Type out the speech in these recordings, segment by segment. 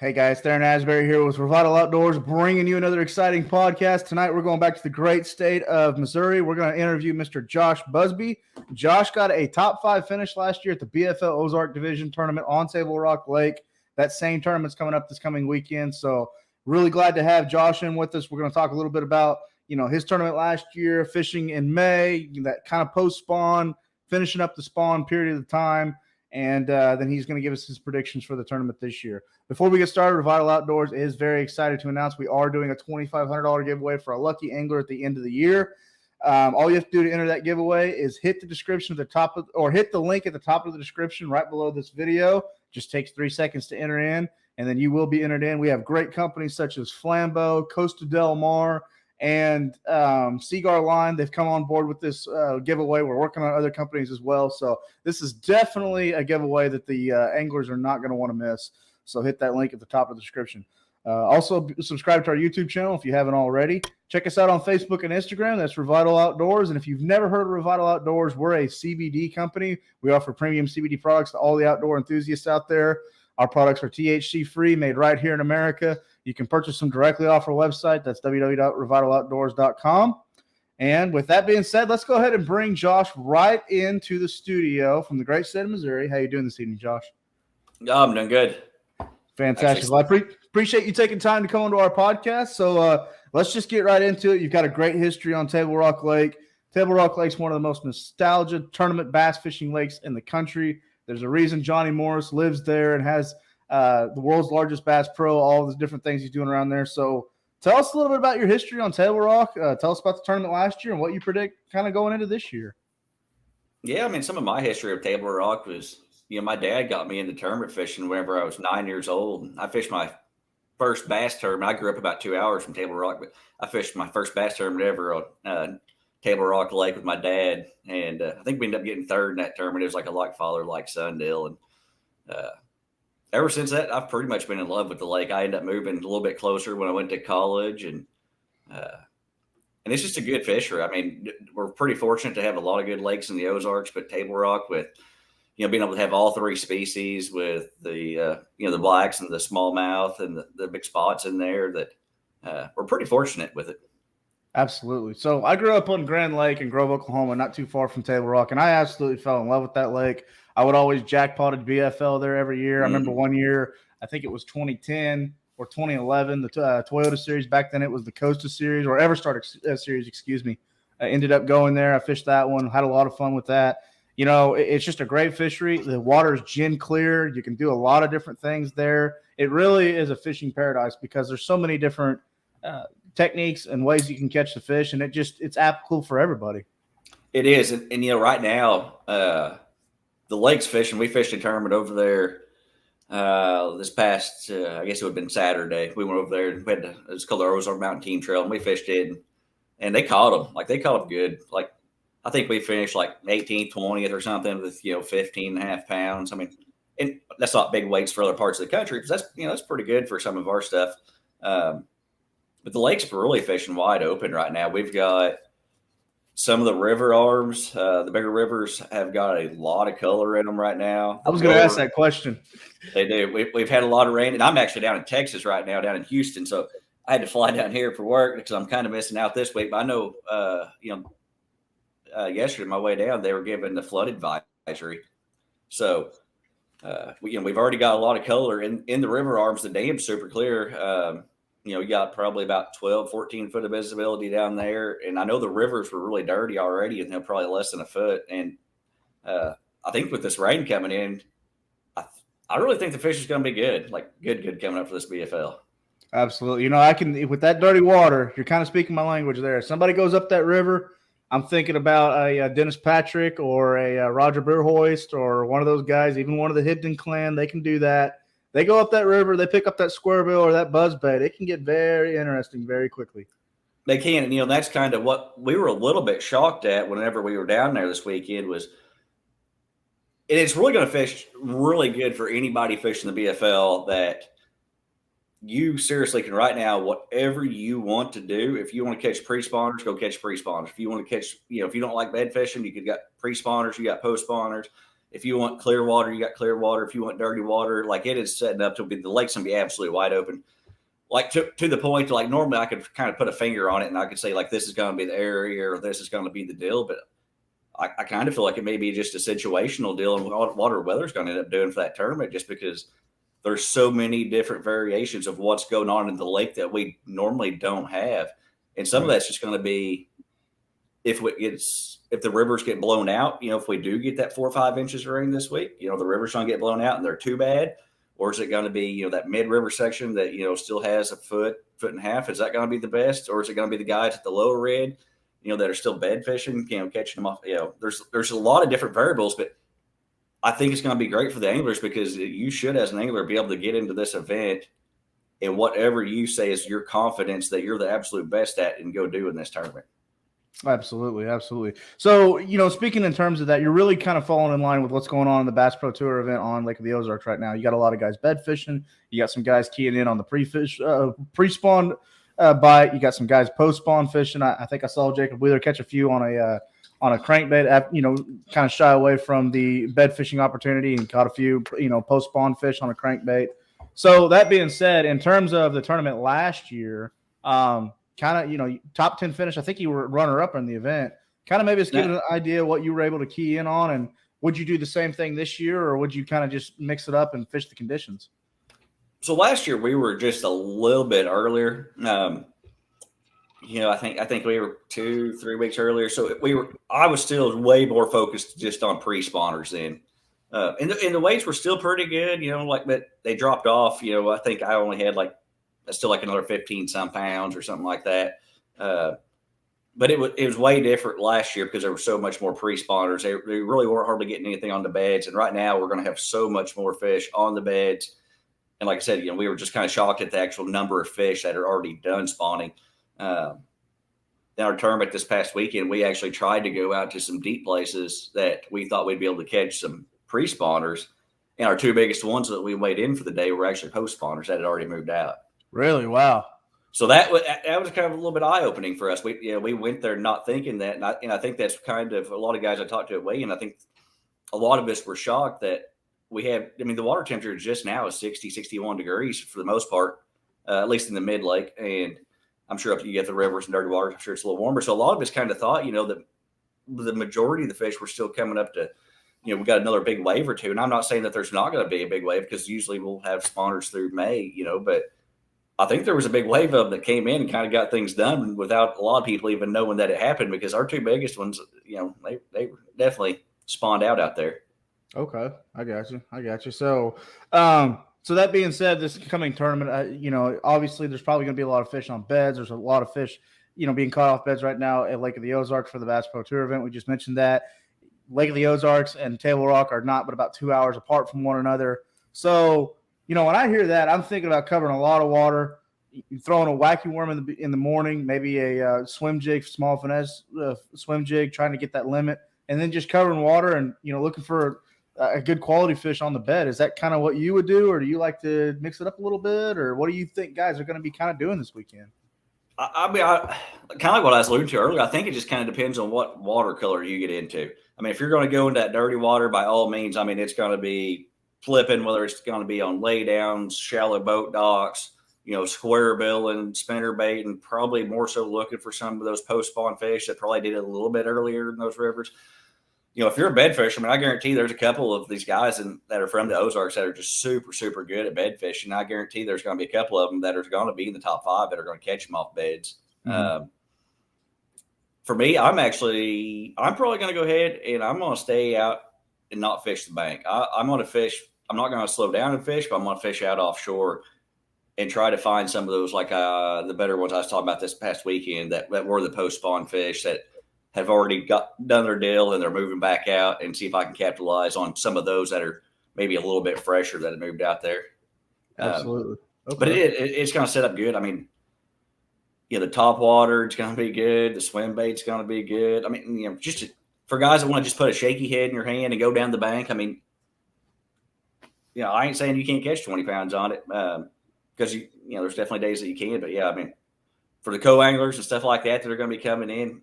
Hey guys, Darren Asbury here with Revital Outdoors, bringing you another exciting podcast. Tonight we're going back to the great state of Missouri. We're going to interview Mr. Josh Busby. Josh got a top 5 finish last year at the BFL Ozark Division tournament on Table Rock Lake. That same tournament's coming up this coming weekend, so really glad to have Josh in with us. We're going to talk a little bit about his tournament last year, fishing in May, that kind of post-spawn, finishing up the spawn period of the time. And then he's going to give us his predictions for the tournament this year. Before we get started, Revital Outdoors is very excited to announce we are doing a $2,500 giveaway for a lucky angler at the end of the year. All you have to do to enter that giveaway is hit the description at the top or hit the link at the top of the description right below this video. Just takes 3 seconds to enter in, and then you will be entered in. We have great companies such as Flambeau, Costa Del Mar, and Seagar Line. They've come on board with this giveaway. We're working on other companies as well. So this is definitely a giveaway that the anglers are not going to want to miss. So hit that link at the top of the description. Also, subscribe to our YouTube channel if you haven't already. Check us out on Facebook and Instagram. That's Revital Outdoors. And if you've never heard of Revital Outdoors, we're a CBD company. We offer premium CBD products to all the outdoor enthusiasts out there. Our products are THC-free, made right here in America. You can purchase them directly off our website. That's www.revitaloutdoors.com. And with that being said, let's go ahead and bring Josh right into the studio from the great state of Missouri. How you doing this evening, Josh? I'm doing good. Fantastic. Well, I appreciate you taking time to come onto our podcast. So let's just get right into it. You've got a great history on Table Rock Lake. Table Rock Lake is one of the most nostalgia tournament bass fishing lakes in the country. There's a reason Johnny Morris lives there and has the world's largest bass pro, all the different things he's doing around there. So tell us a little bit about your history on Table Rock. Tell us about the tournament last year and what you predict kind of going into this year. Yeah, I mean, some of my history of Table Rock was, my dad got me into tournament fishing whenever I was 9 years old. I fished my first bass tournament. I grew up about 2 hours from Table Rock, but I fished my first bass tournament ever on Table Rock Lake with my dad. And I think we ended up getting third in that tournament. It was like a like father, like son deal. And ever since that, I've pretty much been in love with the lake. I ended up moving a little bit closer when I went to college, and it's just a good fishery. I mean, we're pretty fortunate to have a lot of good lakes in the Ozarks, but Table Rock with, being able to have all 3 species with the, the blacks and the smallmouth and the big spots in there, that we're pretty fortunate with it. Absolutely. So I grew up on Grand Lake in Grove, Oklahoma, not too far from Table Rock, and I absolutely fell in love with that lake. I would always jackpotted BFL there every year. I remember one year, I think it was 2010 or 2011, the Toyota Series. Back then it was the Costa Series or Everstar Series, excuse me. I ended up going there. I fished that one, had a lot of fun with that. It's just a great fishery. The water is gin clear. You can do a lot of different things there. It really is a fishing paradise because there's so many different techniques and ways you can catch the fish, and it's applicable for everybody. It is. And right now, the lake's fishing. We fished a tournament over there this past, I guess it would have been Saturday. We went over there and it's called the Ozark Mountain Team Trail, and we fished it, and they caught them. Like, they caught them good. Like, I think we finished like 18th, 20th or something with, 15 and a half pounds. I mean, and that's not big weights for other parts of the country, because that's pretty good for some of our stuff. But the lake's really fishing wide open right now. We've got some of the river arms, the bigger rivers have got a lot of color in them right now. I was going to ask that question. They do. We've had a lot of rain, and I'm actually down in Texas right now, down in Houston. So I had to fly down here for work because I'm kind of missing out this week. But I know, yesterday on my way down, they were given the flood advisory. So, we've already got a lot of color in the river arms. The dam's super clear. You got probably about 12, 14 foot of visibility down there. And I know the rivers were really dirty already, and they're probably less than a foot. And I think with this rain coming in, I really think the fish is going to be good, like good coming up for this BFL. Absolutely. I can, with that dirty water, you're kind of speaking my language there. If somebody goes up that river, I'm thinking about a Dennis Patrick or a Roger Burhoist or one of those guys, even one of the Hibden clan. They can do that. They go up that river, they pick up that square bill or that buzzbait. It can get very interesting very quickly. They can. And, that's kind of what we were a little bit shocked at whenever we were down there this weekend was, and it's really going to fish really good for anybody fishing the BFL, that you seriously can right now, whatever you want to do. If you want to catch pre-spawners, go catch pre-spawners. If you want to catch, if you don't like bed fishing, you could got pre-spawners, you got post-spawners. If you want clear water, you got clear water. If you want dirty water, like it is setting up to be, the lake's going to be absolutely wide open. Like to the point, like normally I could kind of put a finger on it and I could say like, this is going to be the area or this is going to be the deal. But I kind of feel like it may be just a situational deal and what water weather's going to end up doing for that tournament, just because there's so many different variations of what's going on in the lake that we normally don't have. And some of that's just going to be if the rivers get blown out, if we do get that 4 or 5 inches of rain this week, the river's going to get blown out and they're too bad. Or is it going to be, that mid-river section that, still has a foot and a half? Is that going to be the best? Or is it going to be the guys at the lower end, that are still bed fishing, catching them off? There's a lot of different variables, but I think it's going to be great for the anglers because you should, as an angler, be able to get into this event and whatever you say is your confidence that you're the absolute best at and go do in this tournament. Absolutely. Absolutely. So, speaking in terms of that, you're really kind of falling in line with what's going on in the Bass Pro Tour event on Lake of the Ozarks right now. You got a lot of guys bed fishing. You got some guys keying in on the pre-spawn bite. You got some guys post-spawn fishing. I think I saw Jacob Wheeler catch a few on a crankbait, kind of shy away from the bed fishing opportunity and caught a few, post-spawn fish on a crankbait. So that being said, in terms of the tournament last year, kind of, top 10 finish. I think you were runner-up in the event. Kind of maybe just give an idea what you were able to key in on, and would you do the same thing this year, or would you kind of just mix it up and fish the conditions? So last year we were just a little bit earlier. I think we were 2-3 weeks earlier. So I was still way more focused just on pre-spawners then. And the weights were still pretty good, but they dropped off. I think I only had still another 15 some pounds or something like that. But it was way different last year because there were so much more pre-spawners. They really weren't hardly getting anything on the beds. And right now we're going to have so much more fish on the beds. And like I said, we were just kind of shocked at the actual number of fish that are already done spawning. In our tournament this past weekend, we actually tried to go out to some deep places that we thought we'd be able to catch some pre-spawners. And our 2 biggest ones that we weighed in for the day were actually post-spawners that had already moved out. Really? Wow. So that was kind of a little bit eye-opening for us. We went there not thinking that, and I think that's kind of a lot of guys I talked to at weigh-in. I think a lot of us were shocked that we have. I mean, the water temperature just now is 60, 61 degrees for the most part, at least in the mid lake. And I'm sure if you get the rivers and dirty water, I'm sure it's a little warmer. So a lot of us kind of thought, that the majority of the fish were still coming up to. We got another big wave or two, and I'm not saying that there's not going to be a big wave because usually we'll have spawners through May, but. I think there was a big wave of them that came in and kind of got things done without a lot of people even knowing that it happened because our 2 biggest ones, they definitely spawned out there. Okay. I got you. So, so that being said, this coming tournament, obviously there's probably going to be a lot of fish on beds. There's a lot of fish, being caught off beds right now at Lake of the Ozarks for the Bass Pro Tour event. We just mentioned that Lake of the Ozarks and Table Rock are not but about 2 hours apart from one another. So, when I hear that, I'm thinking about covering a lot of water, throwing a wacky worm in the morning, maybe a swim jig, small finesse swim jig, trying to get that limit, and then just covering water and, looking for a good quality fish on the bed. Is that kind of what you would do, or do you like to mix it up a little bit, or what do you think guys are going to be kind of doing this weekend? I kind of like what I was alluding to earlier. I think it just kind of depends on what watercolor you get into. I mean, if you're going to go into that dirty water, by all means, I mean, it's going to be flipping, whether it's going to be on laydowns, shallow boat docks, square bill and spinner bait, and probably more so looking for some of those post-spawn fish that probably did it a little bit earlier in those rivers. If you're a bed fisher, I guarantee there's a couple of these guys that are from the Ozarks that are just super, super good at bed fishing. I guarantee there's going to be a couple of them that are going to be in the top 5 that are going to catch them off beds. Mm-hmm. For me, I'm probably going to go ahead and I'm going to stay out and not fish the bank. I'm going to fish. I'm not going to slow down and fish, but I'm going to fish out offshore and try to find some of those the better ones I was talking about this past weekend that were the post-spawn fish that have already done their deal and they're moving back out, and see if I can capitalize on some of those that are maybe a little bit fresher that have moved out there. Absolutely. Okay. But it's going to set up good. I mean, the top water, it's going to be good. The swim bait's going to be good. I mean, for guys that want to just put a shaky head in your hand and go down the bank, I mean, I ain't saying you can't catch 20 pounds on it because, there's definitely days that you can. But, yeah, I mean, for the co-anglers and stuff like that are going to be coming in,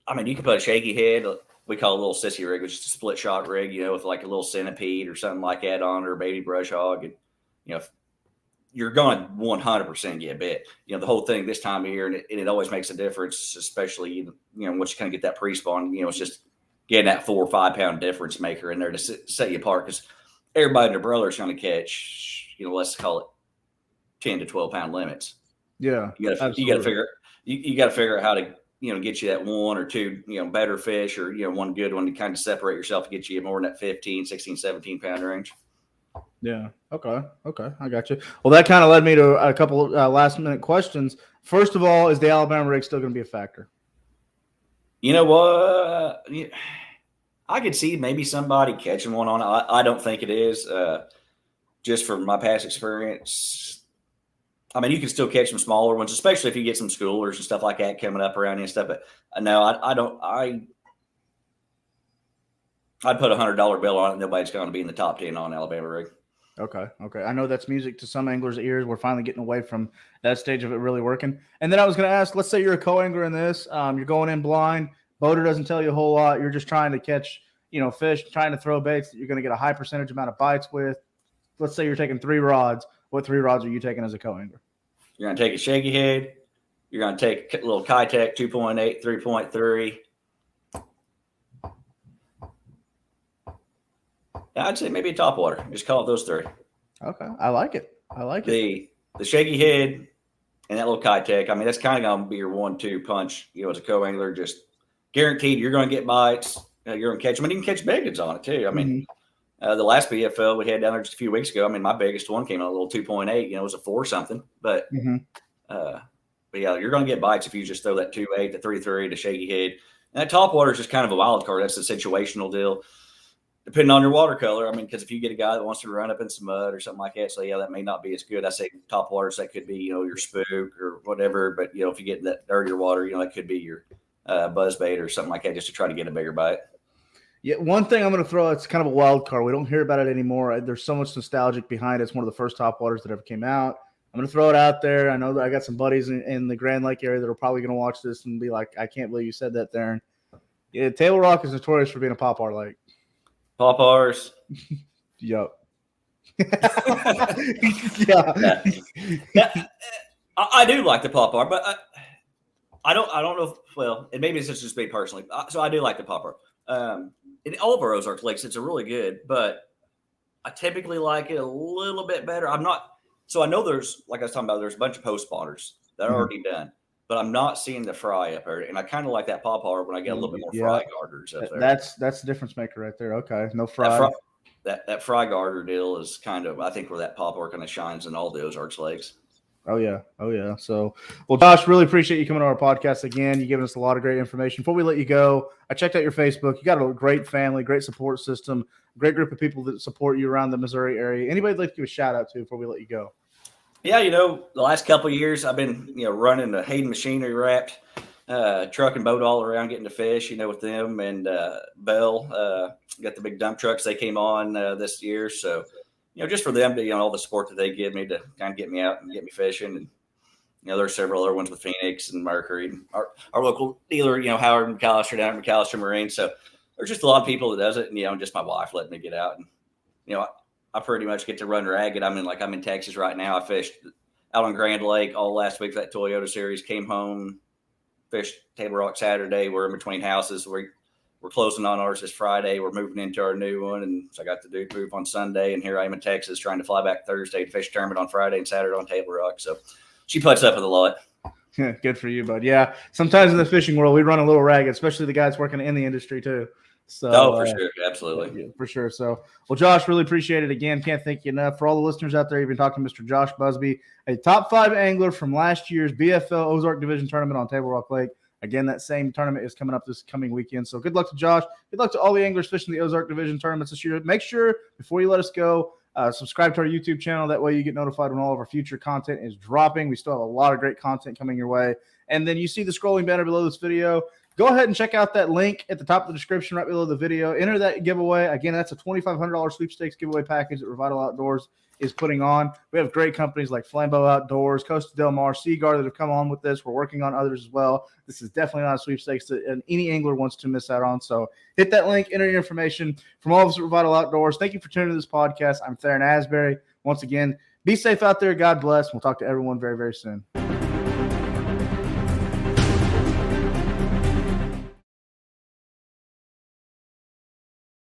I mean, you can put a shaky head we call a little sissy rig, which is a split shot rig, with like a little centipede or something like that on it, or a baby brush hog. And, you're going to 100% get bit. The whole thing this time of year, and it always makes a difference, especially, once you kind of get that pre-spawn, it's just getting that 4 or 5 pound difference maker in there to set you apart, because everybody and their brother is going to catch, let's call it 10 to 12 pound limits. Yeah. You got to figure out how to, get you that 1 or 2, better fish, or, one good one to kind of separate yourself to get you more in that 15, 16, 17 pound range. Yeah. Okay. I got you. Well, that kind of led me to a couple last minute questions. First of all, is the Alabama rig still going to be a factor? You know what? I could see maybe somebody catching one on it. I don't think it is. Just from my past experience, I mean, you can still catch some smaller ones, especially if you get some schoolers and stuff like that coming up around you and stuff. But no, I don't. I'd put $100 bill on it. Nobody's going to be in the top 10 on Alabama rig. Okay. I know that's music to some anglers' ears. We're finally getting away from that stage of it really working. And then I was going to ask, let's say you're a co-angler in this. You're going in blind. Boater doesn't tell you a whole lot. You're just trying to catch, fish, trying to throw baits that you're going to get a high percentage amount of bites with. Let's say you're taking 3 rods. What 3 rods are you taking as a co-angler? You're going to take a shaky head. You're going to take a little Kitech 2.8, 3.3. I'd say maybe a topwater. Just call it those 3. Okay. I like it. The shaky head and that little Kitech. I mean, that's kind of going to be your 1-2 punch, as a co-angler. Just guaranteed you're going to get bites. You're going to catch them. And you can catch big ones on it, too. I mean, the last BFL we had down there just a few weeks ago, I mean, my biggest one came out a little 2.8. It was a 4 something. But, yeah, you're going to get bites if you just throw that 2.8, the 3.3, the shaky head. And that topwater is just kind of a wild card. That's a situational deal. Depending on your watercolor, I mean, because if you get a guy that wants to run up in some mud or something like that, so that may not be as good. I say top waters, that could be, your spook or whatever. But, if you get that dirtier water, that could be your buzz bait or something like that, just to try to get a bigger bite. Yeah, one thing I'm going to throw, it's kind of a wild card. We don't hear about it anymore. There's so much nostalgic behind it. It's one of the first top waters that ever came out. I'm going to throw it out there. I know that I got some buddies in the Grand Lake area that are probably going to watch this and be like, I can't believe you said that, Darren. Yeah, Table Rock is notorious for being a pop-R lake. Pop-Rs. Yup. Yeah. I do like the pop-R, but I don't know if, well, and maybe it's just me personally. So I do like the pop-R. In all of our Ozark lakes, it's a really good, but I typically like it a little bit better. So I know there's, like I was talking about, there's a bunch of post spawners that are already done, but I'm not seeing the fry up there. And I kind of like that pop-R when I get a little bit more fry garters up there. That's the difference maker right there. Okay. No fry. That fry garter deal is kind of, I think, where that pop-R kind of shines in all the Ozarks lakes. Oh, yeah. So, well, Josh, really appreciate you coming on our podcast again. You're giving us a lot of great information. Before we let you go, I checked out your Facebook. You got a great family, great support system, great group of people that support you around the Missouri area. Anybody you'd like to give a shout out to before we let you go? Yeah, the last couple of years I've been, running the Hayden Machinery wrapped truck and boat all around, getting to fish, with them, and Bell got the big dump trucks. They came on this year. So, just for them to, all the support that they give me to kind of get me out and get me fishing. And, there's several other ones with Phoenix and Mercury and our local dealer, Howard McAllister down at McAllister Marine. So there's just a lot of people that does it. And, just my wife letting me get out. And, I pretty much get to run ragged. I'm in Texas right now. I fished out on Grand Lake all last week for that Toyota series, came home, fished Table Rock Saturday. We're in between houses. We're closing on ours this Friday. We're moving into our new one. And so I got to move on Sunday. And here I am in Texas trying to fly back Thursday to fish a tournament on Friday and Saturday on Table Rock. So she puts up with a lot. Yeah, good for you, bud. Yeah, sometimes in the fishing world, we run a little ragged, especially the guys working in the industry too. So, for sure. Absolutely. Yeah, for sure. So, well, Josh, really appreciate it again. Can't thank you enough. For all the listeners out there, you've been talking to Mr. Josh Busby, a top 5 angler from last year's BFL Ozark Division tournament on Table Rock Lake. Again, that same tournament is coming up this coming weekend. So good luck to Josh. Good luck to all the anglers fishing the Ozark Division tournaments this year. Make sure, before you let us go, subscribe to our YouTube channel. That way you get notified when all of our future content is dropping. We still have a lot of great content coming your way. And then you see the scrolling banner below this video. go ahead and check out that link at the top of the description right below the video. Enter that giveaway. Again, that's a $2,500 sweepstakes giveaway package that Revital Outdoors is putting on. We have great companies like Flambeau Outdoors, Costa Del Mar, Seaguar that have come on with this. We're working on others as well. This is definitely not a sweepstakes that any angler wants to miss out on. So hit that link, enter your information. From all of us at Revital Outdoors, thank you for tuning to this podcast. I'm Theron Asbury. Once again, be safe out there. God bless. We'll talk to everyone very, very soon.